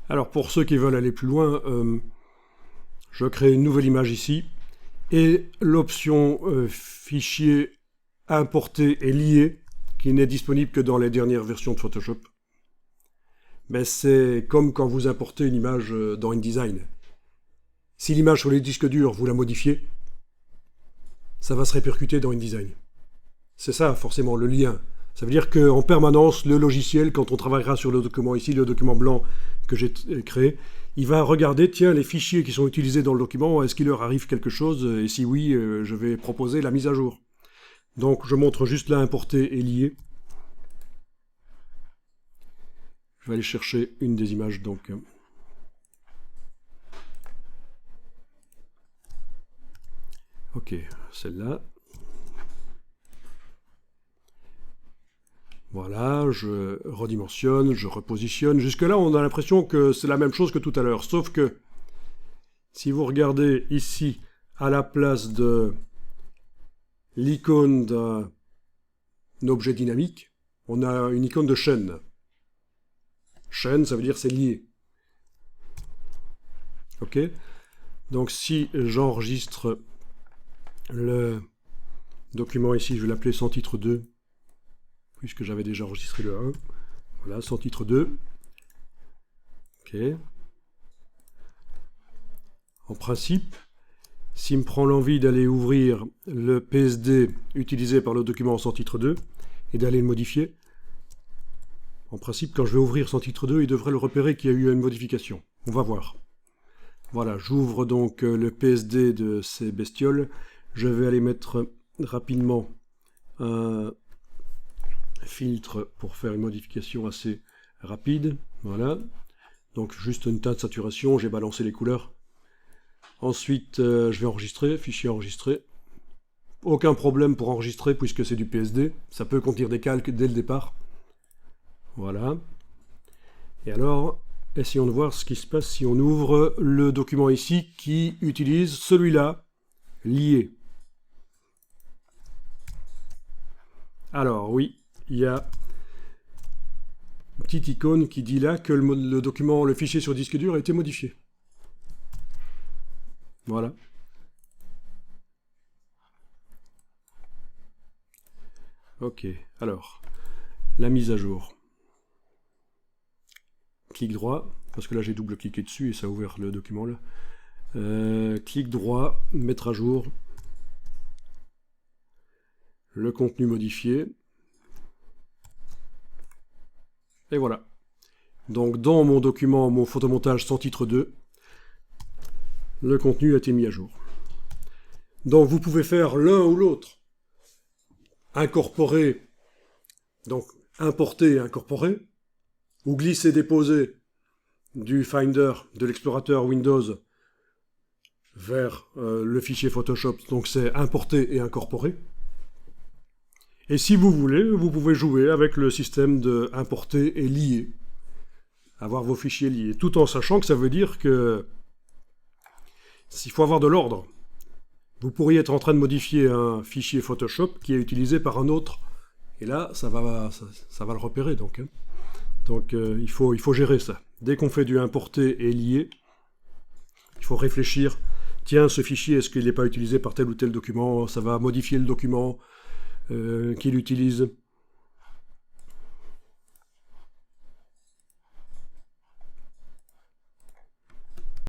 Alors pour ceux qui veulent aller plus loin, je crée une nouvelle image ici et l'option fichier importer et lier qui n'est disponible que dans les dernières versions de Photoshop. Mais c'est comme quand vous importez une image dans InDesign. Si l'image sur les disques durs, vous la modifiez, ça va se répercuter dans InDesign. C'est ça, forcément, le lien. Ça veut dire qu'en permanence, le logiciel, quand on travaillera sur le document ici, le document blanc que j'ai créé, il va regarder, tiens, les fichiers qui sont utilisés dans le document, est-ce qu'il leur arrive quelque chose? Et si oui, je vais proposer la mise à jour. Donc, je montre juste là, importer et lier. Je vais aller chercher une des images, donc. Ok, celle-là. Voilà, je redimensionne, je repositionne. Jusque-là, on a l'impression que c'est la même chose que tout à l'heure. Sauf que, si vous regardez ici, à la place de l'icône d'un objet dynamique, on a une icône de chaîne. Chaîne, ça veut dire c'est lié. Ok? Donc si j'enregistre le document ici, je vais l'appeler sans titre 2, puisque j'avais déjà enregistré le 1. Voilà, sans titre 2. Ok. En principe, s'il me prend l'envie d'aller ouvrir le PSD utilisé par le document sans titre 2 et d'aller le modifier, en principe, quand je vais ouvrir sans titre 2, il devrait le repérer qu'il y a eu une modification. On va voir. Voilà, j'ouvre donc le PSD de ces bestioles. Je vais aller mettre rapidement un filtre pour faire une modification assez rapide. Voilà. Donc juste une teinte de saturation, j'ai balancé les couleurs. Ensuite, je vais enregistrer, fichier enregistré. Aucun problème pour enregistrer puisque c'est du PSD. Ça peut contenir des calques dès le départ. Voilà. Et alors, essayons de voir ce qui se passe si on ouvre le document ici qui utilise celui-là, lié. Alors oui, il y a une petite icône qui dit là que le document, le fichier sur disque dur a été modifié. Voilà. Ok, alors, la mise à jour. Clic droit, parce que là j'ai double-cliqué dessus et ça a ouvert le document là. Clic droit, mettre à jour. Le contenu modifié. Et voilà. Donc dans mon document, mon photomontage sans titre 2, le contenu a été mis à jour. Donc vous pouvez faire l'un ou l'autre. Incorporer, donc importer et incorporer, ou glisser-déposer du Finder, de l'explorateur Windows, vers le fichier Photoshop, donc c'est importer et incorporer. Et si vous voulez, vous pouvez jouer avec le système de importer et lier, avoir vos fichiers liés, tout en sachant que ça veut dire que s'il faut avoir de l'ordre, vous pourriez être en train de modifier un fichier Photoshop qui est utilisé par un autre, et là, ça va le repérer, donc. Hein. Donc il faut gérer ça. Dès qu'on fait du importer et lier, il faut réfléchir, tiens, ce fichier, est-ce qu'il n'est pas utilisé par tel ou tel document? Ça va modifier le document qu'il utilise.